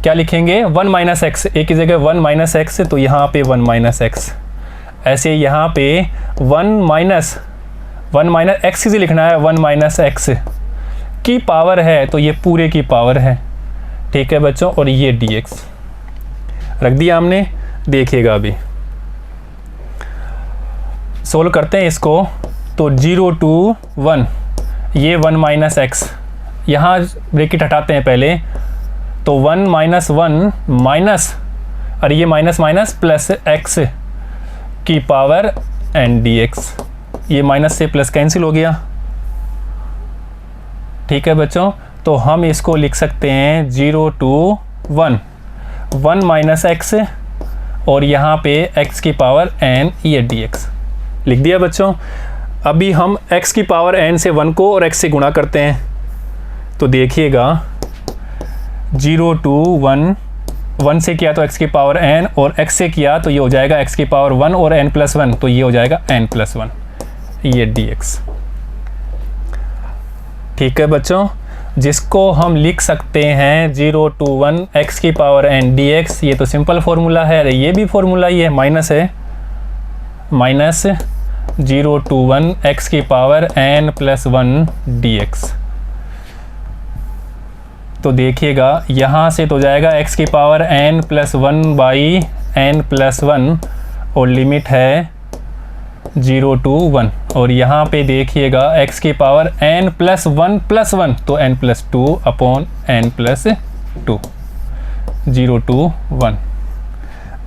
क्या लिखेंगे, 1 माइनस एक्स, ए की जगह 1 माइनस एक्स, तो यहाँ पे 1 माइनस एक्स, ऐसे यहाँ पे 1 माइनस एक्स ही लिखना है, 1 माइनस एक्स की पावर है, तो ये पूरे की पावर है। ठीक है बच्चों, और ये dx रख दिया हमने। देखिएगा अभी सोल्व करते हैं इसको, तो 0 to 1, ये 1 माइनस एक्स, यहाँ ब्रैकेट हटाते हैं पहले, तो 1 माइनस 1 माइनस, और ये माइनस माइनस प्लस x की पावर n dx, ये माइनस से प्लस कैंसिल हो गया। ठीक है बच्चों, तो हम इसको लिख सकते हैं 0 to 1 माइनस x, और यहाँ पे x की पावर n, ये dx लिख दिया बच्चों। अभी हम x की पावर n से 1 को और x से गुणा करते हैं, तो देखिएगा 0 to 1 से किया तो x की पावर n, और x से किया तो ये हो जाएगा x की पावर 1 और n प्लस 1, तो ये हो जाएगा n प्लस 1, ये dx। ठीक है बच्चों, जिसको हम लिख सकते हैं 0 to 1 x की पावर n dx, ये तो सिंपल फॉर्मूला है, अरे ये भी फॉर्मूला ही है, माइनस है, माइनस 0 to 1 x की पावर n प्लस 1 dx। तो देखिएगा यहाँ से तो जाएगा x की power n plus 1 by n plus 1, और लिमिट है 0 to 1, और यहाँ पे देखिएगा x की पावर n प्लस 1 तो n plus 2 upon n plus 2, 0 to 1।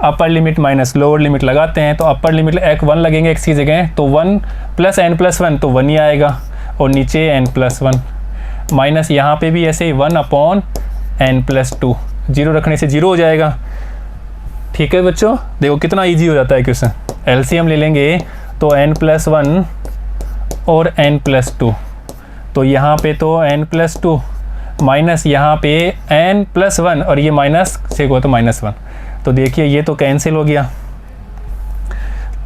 Upper limit minus lower limit लगाते हैं, तो अपर लिमिट 1 लगेंगे x की जगह, तो 1 प्लस n प्लस 1 तो 1 ही आएगा, और नीचे n प्लस 1 माइनस यहाँ पे भी ऐसे ही 1 अपॉन n प्लस 2, 0 रखने से 0 हो जाएगा। ठीक है बच्चों, देखो कितना इजी हो जाता है क्वेश्चन। एलसीएम ले लेंगे तो n प्लस 1 और n प्लस 2, तो यहाँ पे तो n+2 माइनस यहाँ पे n+1 और ये माइनस से को तो -1, तो देखिए ये तो कैंसिल हो गया।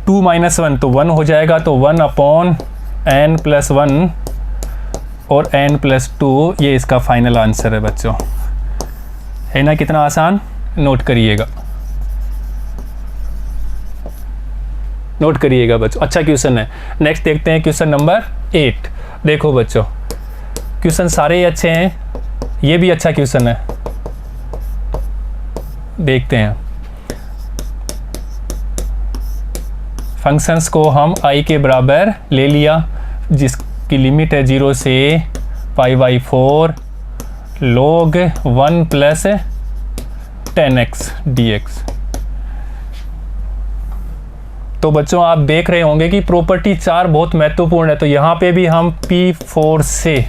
2 - 1 तो 1 हो जाएगा, तो 1/n+1 और n+2 ये इसका फाइनल आंसर है बच्चों, है ना। कितना आसान, नोट करिएगा, नोट करिएगा बच्चों। अच्छा क्वेश्चन है। नेक्स्ट देखते हैं क्वेश्चन नंबर 8। देखो बच्चों क्वेश्चन सारे ही अच्छे हैं, ये भी अच्छा क्वेश्चन है, देखते हैं। फंक्शंस को हम i के बराबर ले लिया, जिसकी लिमिट है 0 से π/4 log 1 + 10x dx। तो बच्चों आप देख रहे होंगे कि प्रॉपर्टी 4 बहुत महत्वपूर्ण है, तो यहाँ पे भी हम P4 से,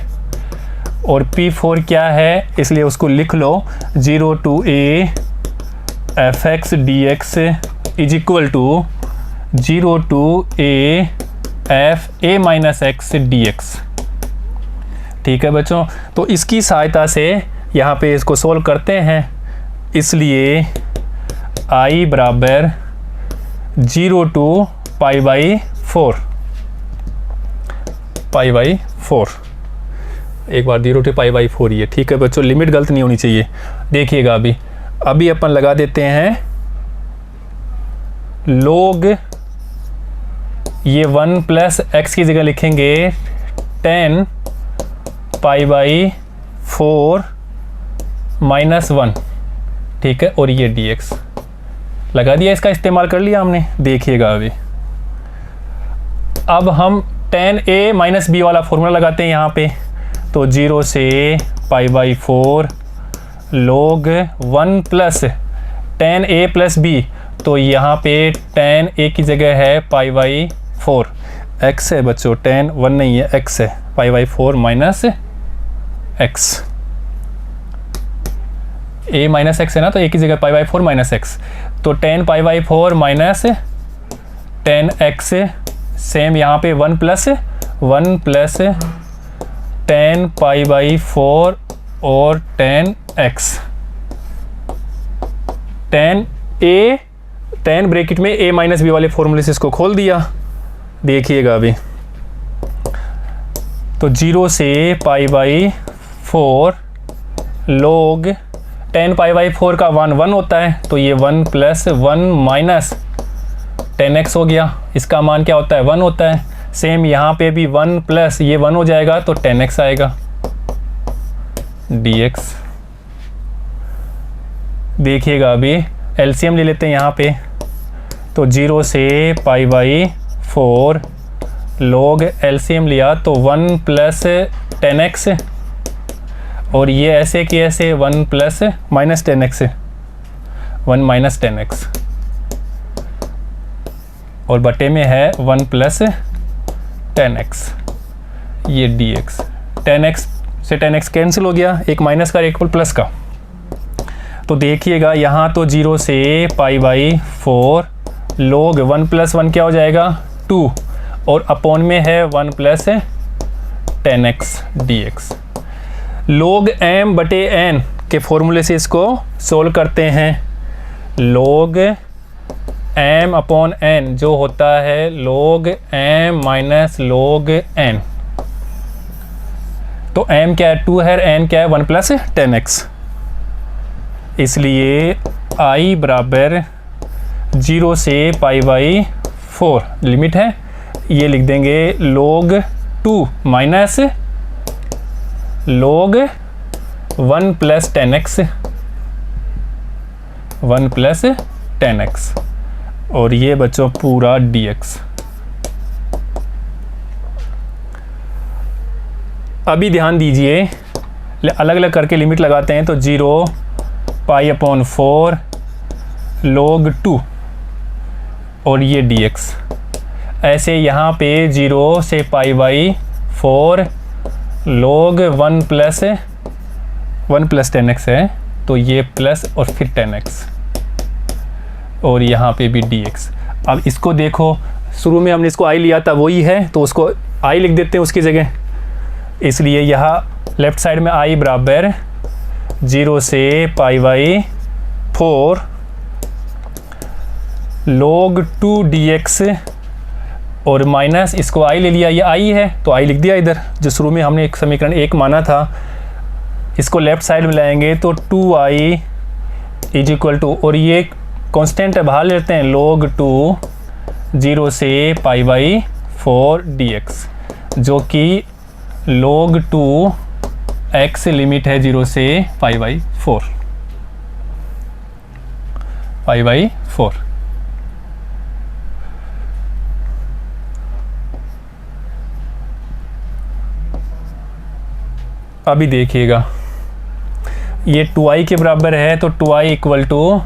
और P4 क्या है इसलिए उसको लिख लो, 0 to a fx dx is equal to 0 to a f a - x dx। ठीक है बच्चों, तो इसकी सहायता से यहाँ पे इसको सोल्व करते हैं, इसलिए i बराबर 0 to π/4, एक बार 0 to π/4 ही है। ठीक है बच्चों, लिमिट गलत नहीं होनी चाहिए। देखिएगा अभी अपन लगा देते हैं log, ये 1 + x की जगह लिखेंगे 10 π/4 -1, ठीक है, और ये dx लगा दिया, इसका इस्तेमाल कर लिया हमने। देखिएगा अब हम 10a - b वाला फॉर्मूला लगाते हैं यहाँ पे, तो 0 से π/4 log 1 + 10a + b, तो यहाँ पे 10a की जगह है π/4, x है बच्चों, 10 1 नहीं है, x है, π/4 - x, a - x है ना, तो a की जगह π/4 - x, तो 10 π/4 - 10x, सेम यहाँ पे 1 + 10 π/4 और 10x, 10 ब्रैकेट में a - b वाले फॉर्मूले से इसको खोल दिया। देखिएगा तो 0 से π/4 log 10 π/4 का 1 होता है, तो ये 1 + 1 - 10x हो गया, इसका मान क्या होता है, 1 होता है। सेम यहाँ पे भी 1 + ये 1 हो जाएगा, तो 10x आएगा dx। देखिएगा एलसीएम ले लेते हैं यहाँ पे, तो 0 से π/4 log एलसीएम लिया तो 1 + 10x, और ये ऐसे कि ऐसे 1 + -10x, 1 - 10x, और बटे में है 1 + 10x, ये dx। 10x से 10x कैंसिल हो गया, एक माइनस का एक प्लस का। तो देखिएगा यहाँ तो 0 से π/4 log 1 + 1 क्या हो जाएगा, 2, और अपॉन में है 1 + 10x dx। log m बटे n के फॉर्मूले से इसको सोल्व करते हैं। log m/n जो होता है log m - log n, तो m क्या है, 2 है, n क्या है, 1 + 10x, इसलिए i बराबर 0 से π/4 लिमिट है, ये लिख देंगे log 2 minus log 1 + 10x, 1 + 10x, और ये बच्चों पूरा dx। अभी ध्यान दीजिए, अलग अलग करके लिमिट लगाते हैं, तो 0 π/4 log 2 और ये dx। ऐसे यहाँ पे 0 से π/4 log 1 + 10x है, तो ये प्लस और फिर 10x, और यहाँ पे भी dx। अब इसको देखो, शुरू में हमने इसको i लिया था, वही है, तो उसको i लिख देते हैं उसकी जगह। इसलिए यहाँ लेफ्ट साइड में आई बराबर 0 से π/4 log 2 dx और माइनस इसको आई ले लिया, ये आई है तो आई लिख दिया इधर, जो शुरू में हमने एक समीकरण 1 माना था। इसको लेफ्ट साइड में लाएंगे तो 2i इज इक्वल टू, और ये कांस्टेंट है बाहर लेते हैं, log 2 0 से π/4 dx, जो कि log 2 x लिमिट है 0 से π/4 अभी देखिएगा ये 2i के बराबर है, तो 2i equal to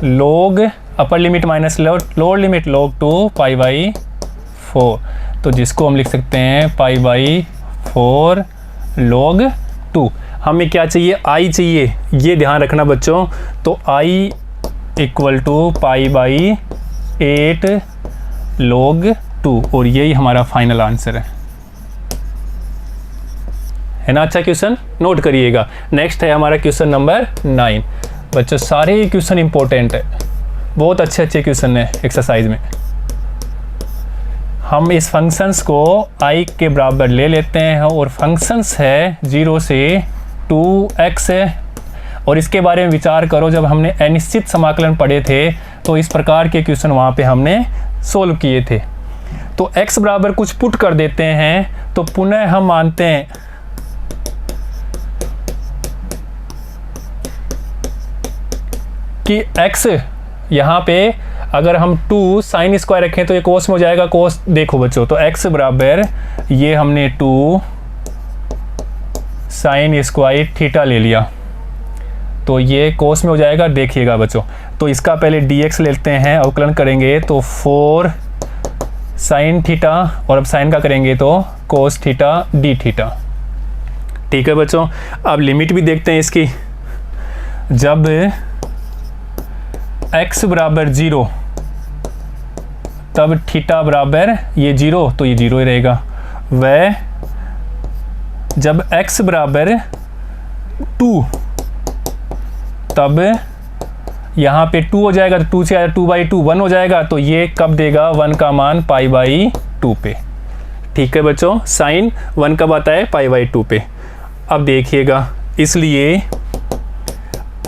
log upper limit minus lower limit log 2 π/4, तो जिसको हम लिख सकते हैं π/4 log 2। हमें क्या चाहिए, i चाहिए, ये ध्यान रखना बच्चों। तो i इक्वल टू π/8 log 2, और यही हमारा फाइनल आंसर है ना। अच्छा क्वेश्चन नोट करिएगा। नेक्स्ट है हमारा क्वेश्चन नंबर 9। बच्चों सारे क्वेश्चन इंपॉर्टेंट है, बहुत अच्छे अच्छे क्वेश्चन है एक्सरसाइज में। हम इस फंक्शंस को i के बराबर ले लेते हैं और फंक्शंस है 0 से 2x है, और इसके बारे में विचार करो, जब हमने अनिश्चित समाकलन पढ़े थे तो इस प्रकार के क्वेश्चन वहाँ पे हमने सोल्व किए थे। तो x बराबर कुछ पुट कर देते हैं, तो पुनः हम मानते हैं कि x यहाँ पे अगर हम 2 साइन स्क्वायर रखें तो ये कोस में हो जाएगा। कोस देखो बच्चों, तो x बराबर ये हमने 2 साइन स्क्वायर थीटा ले लिया, तो ये कोस में हो जाएगा। देखिएगा बच्चों, तो इसका पहले dx लेते हैं, अवकलन करेंगे तो 4 साइन थीटा, और अब साइन का करेंगे तो कोस थीटा डी थीटा। ठीक है बच्चों, अब लिमिट भी देखते हैं इसकी। जब x बराबर 0 तब थीटा बराबर ये 0, तो ये 0 ही रहेगा। वह जब x बराबर 2 तब यहाँ पे 2 हो जाएगा, तो 2 से आया 2/2 1 हो जाएगा, तो ये कब देगा 1 का मान π/2 पे। ठीक है बच्चों, साइन 1 कब आता है π/2 पे। अब देखिएगा, इसलिए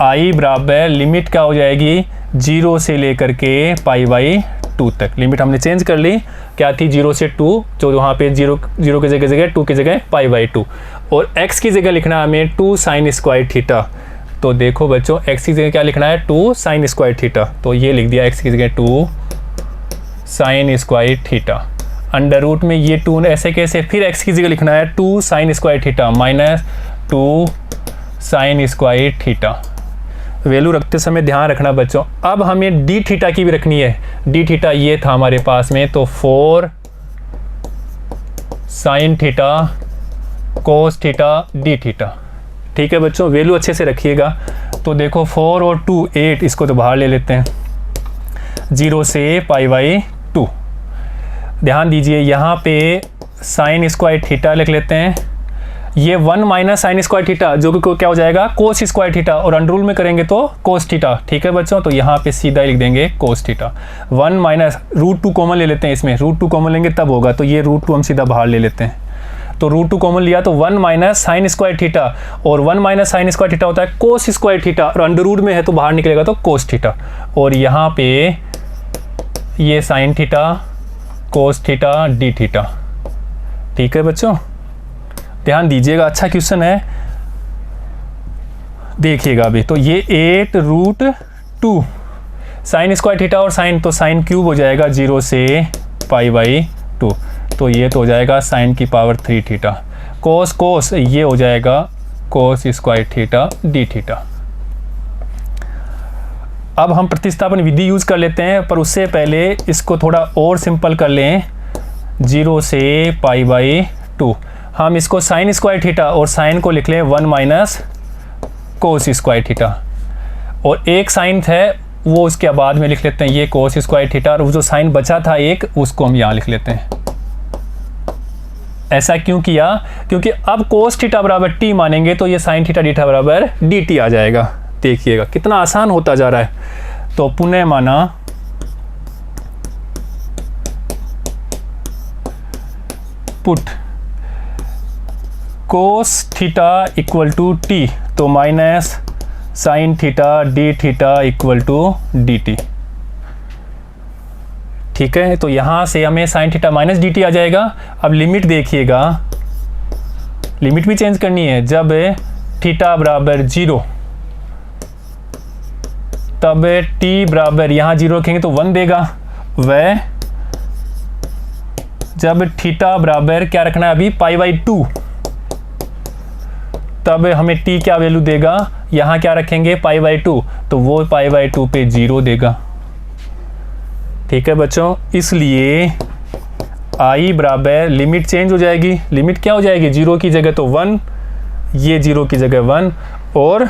i बराबर लिमिट क्या हो जाएगी 0 से लेकर के π/2 तक। लिमिट हमने चेंज कर ली, क्या थी 0 से 2, जो वहाँ पे 0 की जगह 2 की जगह π/2, और x की जगह लिखना है हमें 2 साइन स्क्वायर थीटा। तो देखो बच्चों, x की जगह क्या लिखना है 2 साइन स्क्वायर थीटा, तो ये लिख दिया x की जगह 2 sine square theta. Under root में ये 2 ऐसे कैसे, फिर x की जगह लिखना है 2 sine square theta minus 2 sine square theta. Value रखते समय ध्यान रखना बच्चों। अब हमें डी थीटा की भी रखनी है। डी थीटा ये था हमारे पास में, तो 4 sine theta cos theta d theta. ठीक है बच्चों, वैल्यू अच्छे से रखिएगा। तो देखो 4 और 2 8, इसको तो बाहर ले लेते हैं 0 से π/2। ध्यान दीजिए यहाँ पे साइन स्क्वायर थीटा लिख लेते हैं, ये 1 माइनस साइन स्क्वायर थीटा, जो कि क्या हो जाएगा कोस स्क्वायर थीटा, और अंडर रूल में करेंगे तो कोस थीटा। ठीक है बच्चों, तो यहाँ पे सीधा ही लिख देंगे कोस थीटा। 1 माइनस √2 कॉमन ले लेते हैं, इसमें √2 कॉमन लेंगे तब होगा, तो ये √2 हम सीधा बाहर ले लेते हैं। तो √2 कॉमन लिया तो 1 माइनस साइन स्क्वायर थीटा, और 1 माइनस साइन स्क्वायर थीटा होता है कोस स्क्वायर थीटा, और अंडर रूट में है तो बाहर निकलेगा तो कोस थीटा। और यहाँ पे ये sine theta cos theta d theta. ठीक है बच्चों, ध्यान दीजिएगा, अच्छा क्वेश्चन है, देखिएगा अभी। तो ये 8√2 साइन स्क्वायर थीटा और साइन, तो साइन क्यूब हो जाएगा 0 से π/2, तो ये तो हो जाएगा साइन की पावर 3 थीटा। कोस कोस ये हो जाएगा cos square theta d theta. अब हम प्रतिस्थापन विधि यूज़ कर लेते हैं, पर उससे पहले इसको थोड़ा और सिंपल कर लें। 0 से π/2 हम इसको साइन स्क्वायर थीटा और साइन को लिख लें 1 माइनस कोस स्क्वायर थीटा, और एक साइन है वो उसके बाद में लिख लेते हैं ये कोस स्क्वायर थीटा, और वो जो साइन बचा था एक उसको हम यहाँ लिख लेते हैं। ऐसा क्यों किया? क्योंकि अब कोस थीटा बराबर टी मानेंगे तो ये साइन थीटा डीटा बराबर डी टी आ जाएगा। देखिएगा कितना आसान होता जा रहा है। तो पुनः माना put cos theta equal to t, तो minus sine theta d theta equal to d t. ठीक है, तो यहाँ से हमें sine theta minus d t आ जाएगा। अब लिमिट देखिएगा, लिमिट भी चेंज करनी है। जब थीटा बराबर 0 तब टी बराबर यहाँ 0 रखेंगे तो 1 देगा। वह जब थीटा बराबर क्या रखना है अभी π/2, तब हमें टी क्या वैल्यू देगा, यहाँ क्या रखेंगे π/2, तो वो π/2 पे 0 देगा। ठीक है बच्चों, इसलिए आई बराबर लिमिट चेंज हो जाएगी। लिमिट क्या हो जाएगी, 0 की जगह तो 1, ये 0 की जगह 1, और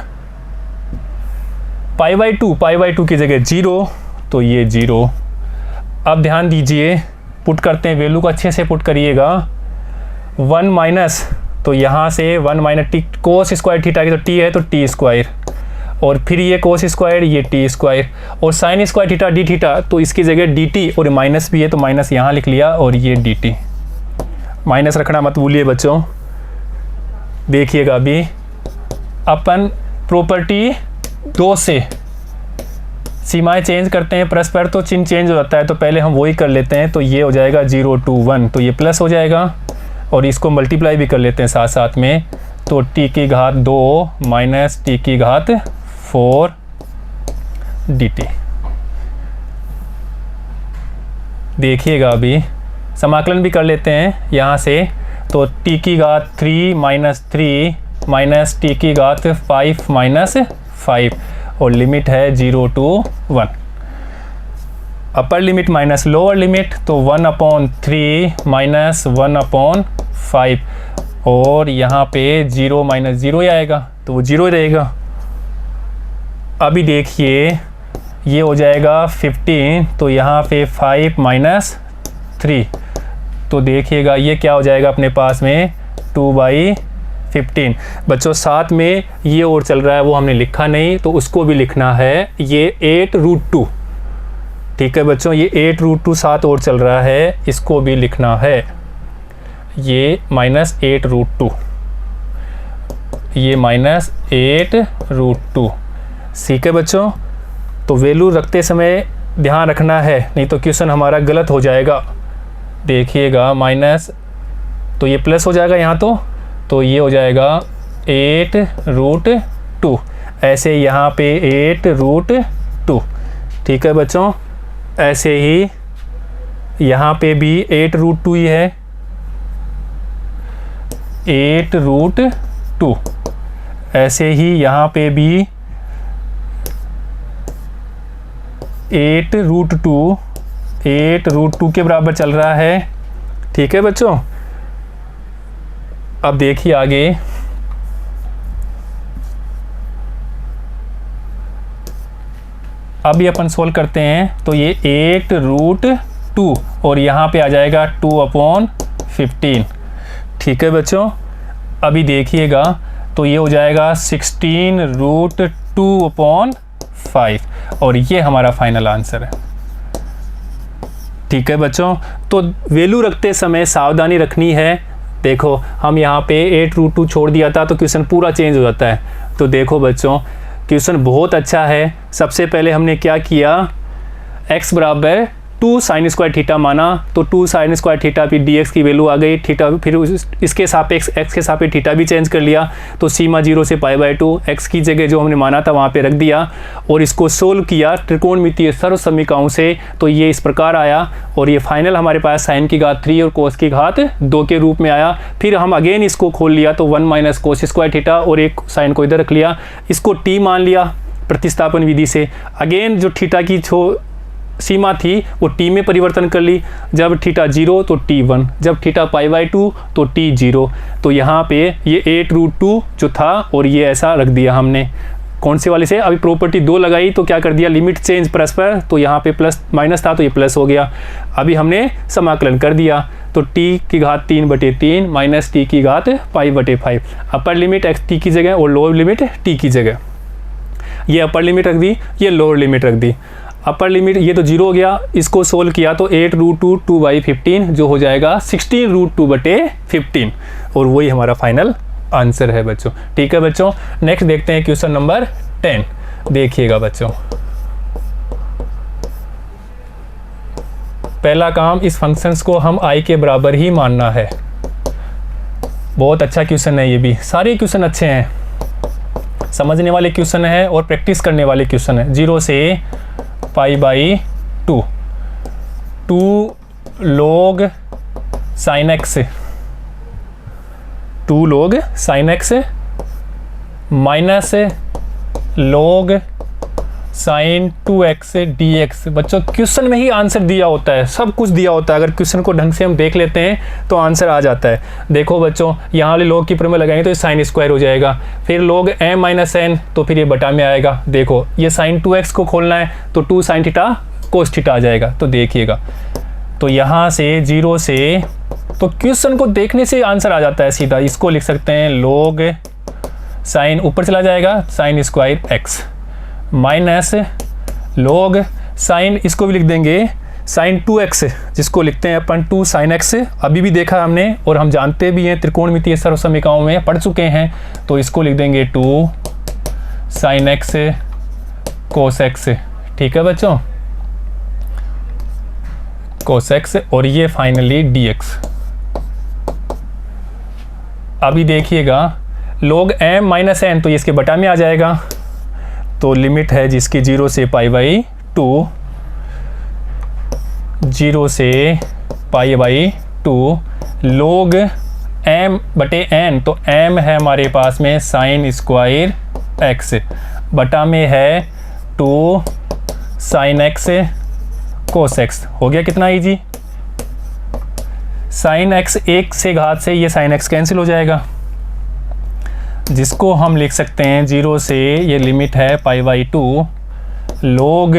π/2 की जगह 0, तो ये 0। अब ध्यान दीजिए, पुट करते हैं, वैल्यू को अच्छे से पुट करिएगा। 1 माइनस, तो यहाँ से 1 minus T cos square theta की तो टी है तो टी स्क्वायर, और फिर ये कोस स्क्वायर, ये टी स्क्वायर, और sign square theta d theta, तो इसकी जगह डी टी, और माइनस भी है तो माइनस यहाँ लिख लिया, और ये डी टी। माइनस रखना मत भूलिए बच्चों। देखिएगा अभी अपन प्रॉपर्टी 2 से सीमाएं चेंज करते हैं परस्पर, तो चिन्ह चेंज हो जाता है, तो पहले हम वही कर लेते हैं। तो ये हो जाएगा 0 to 1, तो ये प्लस हो जाएगा, और इसको मल्टीप्लाई भी कर लेते हैं साथ साथ में। तो t की घात 2 माइनस t की घात 4 dt। देखिएगा अभी समाकलन भी कर लेते हैं यहाँ से। तो t की घात 3 माइनस 3 माइनस t की घात 5 माइनस 5, और लिमिट है 0 to 1। Upper limit minus lower limit, तो 1/3 माइनस 1/5, और यहाँ पे 0 माइनस 0 ही आएगा, तो वो 0 रहेगा। अभी देखिए ये हो जाएगा 15, तो यहाँ पे 5 माइनस 3, तो देखिएगा ये क्या हो जाएगा अपने पास में 2/15। बच्चों साथ में ये और चल रहा है, वो हमने लिखा नहीं, तो उसको भी लिखना है, ये 8√2। ठीक है बच्चों, ये 8√2 साथ और चल रहा है, इसको भी लिखना है, ये -8√2, ये -8√2। ठीक है बच्चों, तो वैल्यू रखते समय ध्यान रखना है, नहीं तो क्वेश्चन हमारा गलत हो जाएगा। देखिएगा माइनस, तो ये प्लस हो जाएगा यहाँ, तो ये हो जाएगा 8√2, ऐसे यहाँ पे 8√2। ठीक है बच्चों, ऐसे ही यहाँ पे भी 8√2 ही है, 8√2। ऐसे ही यहाँ पे भी 8√2, 8√2 के बराबर चल रहा है। ठीक है बच्चों, अब देखिए आगे, अभी अपन सोल्व करते हैं। तो ये 8√2, और यहाँ पे आ जाएगा 2/15। ठीक है बच्चों, अभी देखिएगा, तो ये हो जाएगा 16√2/5, और ये हमारा फाइनल आंसर है। ठीक है बच्चों, तो वैल्यू रखते समय सावधानी रखनी है। देखो हम यहाँ पे 8√2 छोड़ दिया था, तो क्वेश्चन पूरा चेंज हो जाता है। तो देखो बच्चों, क्वेश्चन बहुत अच्छा है। सबसे पहले हमने क्या किया, x बराबर 2 साइन स्क्वायर थीटा माना, तो 2 साइन स्क्वायर थीटा भी dx की वैल्यू आ गई। थीटा फिर इसके सापेक्ष x के सापेक्ष थीटा भी चेंज कर लिया, तो सीमा 0 से π/2, x की जगह जो हमने माना था वहाँ पे रख दिया, और इसको सोल्व किया त्रिकोणमितीय सर्व समीकरणों से। तो ये इस प्रकार आया, और ये फाइनल हमारे पास साइन की घात 3 और कोस की घात 2 के रूप में आया। फिर हम अगेन इसको खोल लिया, तो 1 माइनस कोस स्क्वायर थीटा, और एक साइन को इधर रख लिया, इसको t मान लिया प्रतिस्थापन विधि से। अगेन जो थीटा की सीमा थी वो t में परिवर्तन कर ली, जब थीटा 0 तो t 1, जब थीटा π/2 तो t 0। तो यहाँ पे ये 8√2 जो था, और ये ऐसा रख दिया हमने। कौन सी वाली से, अभी प्रॉपर्टी 2 लगाई तो क्या कर दिया, लिमिट चेंज प्लस पर, तो यहाँ पे प्लस माइनस था तो ये प्लस हो गया। अभी हमने समाकलन कर दिया तो t की घात 3/3 माइनस t की घात π/5, अपर लिमिट x t की जगह और लोअर लिमिट t की जगह। ये अपर लिमिट रख दी, ये लोअर लिमिट रख दी। अपर लिमिट ये तो 0 हो गया, इसको सोल्व किया तो 8√2 2/15 जो हो जाएगा 16√2/15, और वही हमारा फाइनल आंसर है बच्चों। ठीक है बच्चों, नेक्स्ट देखते हैं क्वेश्चन नंबर 10। देखिएगा बच्चों, पहला काम, इस फंक्शंस को हम i के बराबर ही मानना है। बहुत अच्छा क्वेश्चन है ये भी, सारे क्वेश्चन अच्छे हैं, समझने वाले क्वेश्चन है और प्रैक्टिस करने वाले क्वेश्चन है। 0 से π/2 2 log sin x 2 log sin x minus log sin 2x dx। बच्चों क्वेश्चन में ही आंसर दिया होता है, सब कुछ दिया होता है, अगर क्वेश्चन को ढंग से हम देख लेते हैं तो आंसर आ जाता है। देखो बच्चों, यहाँ वाले log की प्रमेय लगाएंगे तो ये sin स्क्वायर हो जाएगा, फिर log m - n तो फिर ये बटा में आएगा। देखो ये sin 2x को खोलना है तो 2 sin थीटा cos थीटा आ जाएगा। तो देखिएगा, तो यहाँ से 0 से, तो क्वेश्चन को देखने से आंसर आ जाता है सीधा। इसको लिख सकते हैं log sin, ऊपर चला जाएगा sin square x minus log sin, इसको भी लिख देंगे sin 2x, जिसको लिखते हैं अपन 2 sin x। अभी भी देखा हमने और हम जानते भी हैं, त्रिकोणमितीय सर्वसमीकरणों में पढ़ चुके हैं, तो इसको लिख देंगे 2 sin x cos x। ठीक है बच्चों, cos x, और ये फाइनली dx। अभी देखिएगा log m - n तो ये इसके बटा में आ जाएगा, तो लिमिट है जिसकी 0 से π/2, 0 से π/2 log m/n, तो m है हमारे पास में sin स्क्वायर x, बटा में है 2 sin x cos x। हो गया कितना इजी, sin x एक से घात से ये sin x कैंसिल हो जाएगा, जिसको हम लिख सकते हैं 0 से, ये लिमिट है π/2 log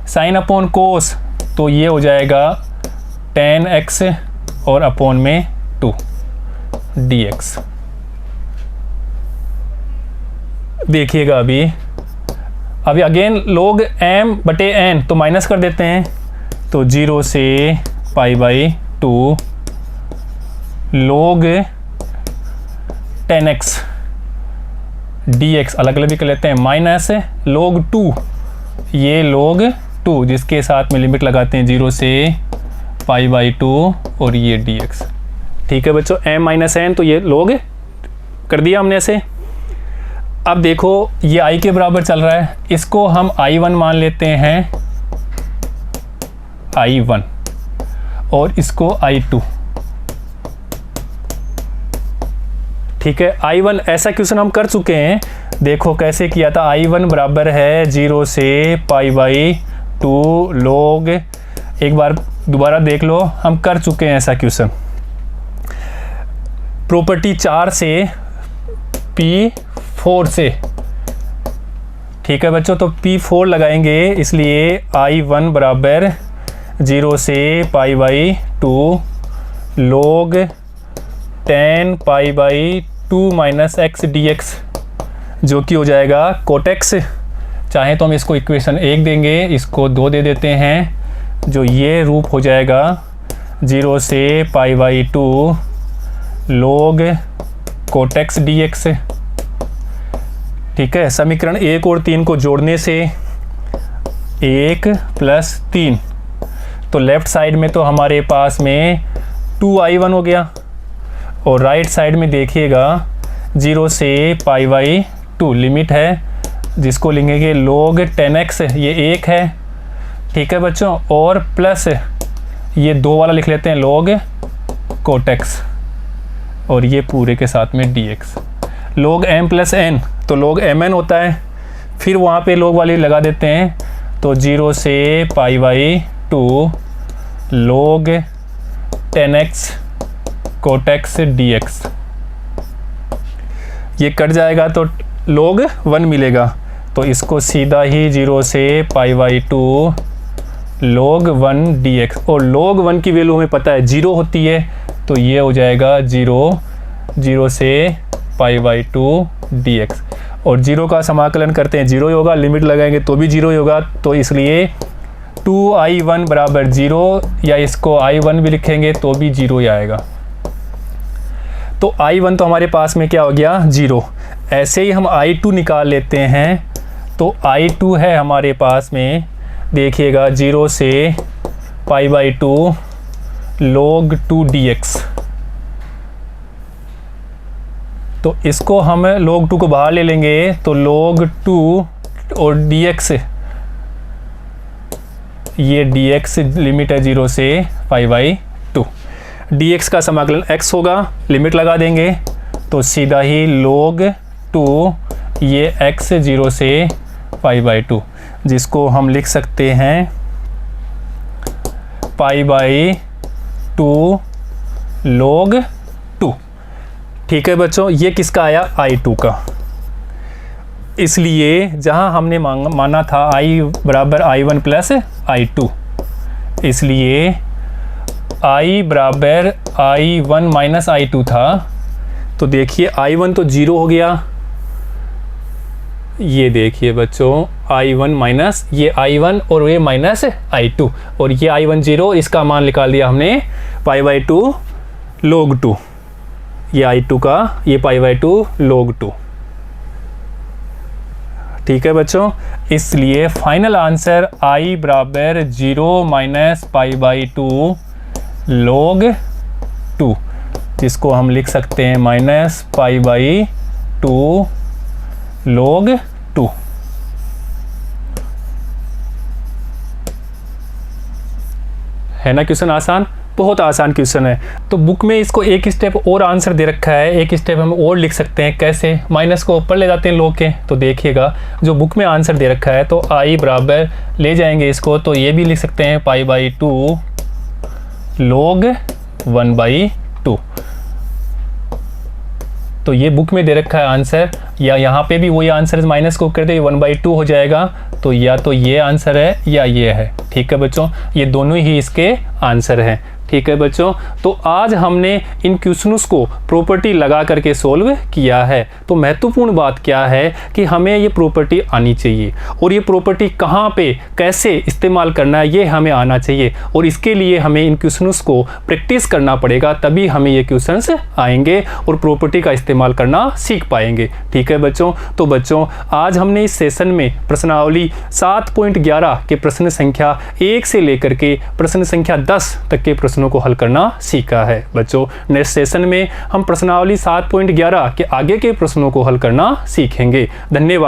sin अपॉन cos, तो ये हो जाएगा tan x और अपॉन में 2 dx। देखिएगा अभी अगेन log m/n तो माइनस कर देते हैं, तो 0 से π/2 log tan x dx, अलग अलग भी कर लेते हैं, माइनस log 2, ये log 2 जिसके साथ में लिमिट लगाते हैं 0 से π/2 और ये dx। ठीक है बच्चों, m - n तो ये log कर दिया हमने ऐसे। अब देखो ये i के बराबर चल रहा है, इसको हम i1 मान लेते हैं, i1, और इसको i2। ठीक है, i1 ऐसा क्वेश्चन हम कर चुके हैं, देखो कैसे किया था। i1 बराबर है 0 से π/2 log, एक बार दोबारा देख लो, हम कर चुके हैं ऐसा क्वेश्चन। प्रॉपर्टी 4 से P4 से, ठीक है बच्चों, तो P4 लगाएंगे, इसलिए i1 बराबर 0 से π/2 log tan π/2 minus x dx, जो कि हो जाएगा cot x। चाहे तो हम इसको इक्वेशन 1 देंगे, इसको 2 दे देते हैं, जो ये रूप हो जाएगा 0 से π/2 log cot x dx। ठीक है, समीकरण 1 और 3 को जोड़ने से 1 + 3, तो लेफ्ट साइड में तो हमारे पास में 2i1 हो गया, और राइट साइड में देखिएगा 0 से π/2 लिमिट है, जिसको लिखेंगे log tan x, ये 1 है। ठीक है बच्चों, और प्लस ये 2 वाला लिख लेते हैं log cot x, और ये पूरे के साथ में dx। log m + n तो log mn होता है, फिर वहाँ पे log वाली लगा देते हैं, तो 0 से π/2 log tan x cot x dx। ये कट जाएगा तो log 1 मिलेगा। तो इसको सीधा ही 0 से π/2 log 1 dx, और log 1 की वैल्यू हमें पता है 0 होती है, तो ये हो जाएगा 0 से π/2 dx। और 0 का समाकलन करते हैं 0 ही होगा, लिमिट लगाएंगे तो भी 0 ही होगा, तो इसलिए 2i1 बराबर 0, या इसको i1 भी लिखेंगे तो भी 0 ही आएगा। तो i1 तो हमारे पास में क्या हो गया 0। ऐसे ही हम i2 निकाल लेते हैं, तो i2 है हमारे पास में, देखिएगा 0 से π/2 log 2 dx। तो इसको हम log 2 को बाहर ले लेंगे, तो log 2 और dx, ये dx लिमिट है 0 से π/2, dx का समाकलन x होगा, लिमिट लगा देंगे तो सीधा ही log 2 ये x 0 से π/2, जिसको हम लिख सकते हैं π/2 log 2। ठीक है बच्चों, ये किसका आया i2 का। इसलिए जहां हमने माना था i बराबर i1 प्लस i2, इसलिए i बराबर i1 माइनस i2 था। तो देखिए i1 तो 0 हो गया, ये देखिए बच्चों i1 माइनस ये i1 और ये माइनस i2, और ये i1 0, इसका मान निकाल दिया हमने π/2 log 2, ये i2 का ये π/2 log 2। ठीक है बच्चों, इसलिए फाइनल आंसर i बराबर 0 माइनस π/2 log 2, जिसको हम लिख सकते हैं माइनस π/2 log 2। है ना क्वेश्चन आसान, बहुत आसान क्वेश्चन है। तो बुक में इसको एक स्टेप और आंसर दे रखा है, एक स्टेप हम और लिख सकते हैं। कैसे, माइनस को ऊपर ले जाते हैं log के, तो देखिएगा जो बुक में आंसर दे रखा है, तो i बराबर ले जाएंगे इसको, तो ये भी लिख सकते हैं π/2 log 1/2। तो ये बुक में दे रखा है आंसर, या यहाँ पे भी वही आंसर है, माइनस को कर दे 1/2 हो जाएगा। तो या तो ये आंसर है या ये है। ठीक है बच्चों, ये दोनों ही इसके आंसर हैं। ठीक है बच्चों, तो आज हमने इन क्वेश्चंस को प्रॉपर्टी लगा करके सॉल्व किया है। तो महत्वपूर्ण बात क्या है कि हमें ये प्रॉपर्टी आनी चाहिए, और ये प्रॉपर्टी कहाँ पे कैसे इस्तेमाल करना है ये हमें आना चाहिए, और इसके लिए हमें इन क्वेश्चंस को प्रैक्टिस करना पड़ेगा, तभी हमें ये क्वेश्चंस आएंगे और प्रॉपर्टी का इस्तेमाल करना सीख पाएंगे। ठीक है बच्चों, तो बच्चों आज हमने इस सेशन में प्रश्नावली 7.11 के प्रश्न संख्या 1 से लेकर के प्रश्न संख्या 10 तक के प्रश्नों को हल करना सीखा है। बच्चों नेक्स्ट सेशन में हम प्रश्नावली 7.11 के आगे के प्रश्नों को हल करना सीखेंगे। धन्यवाद।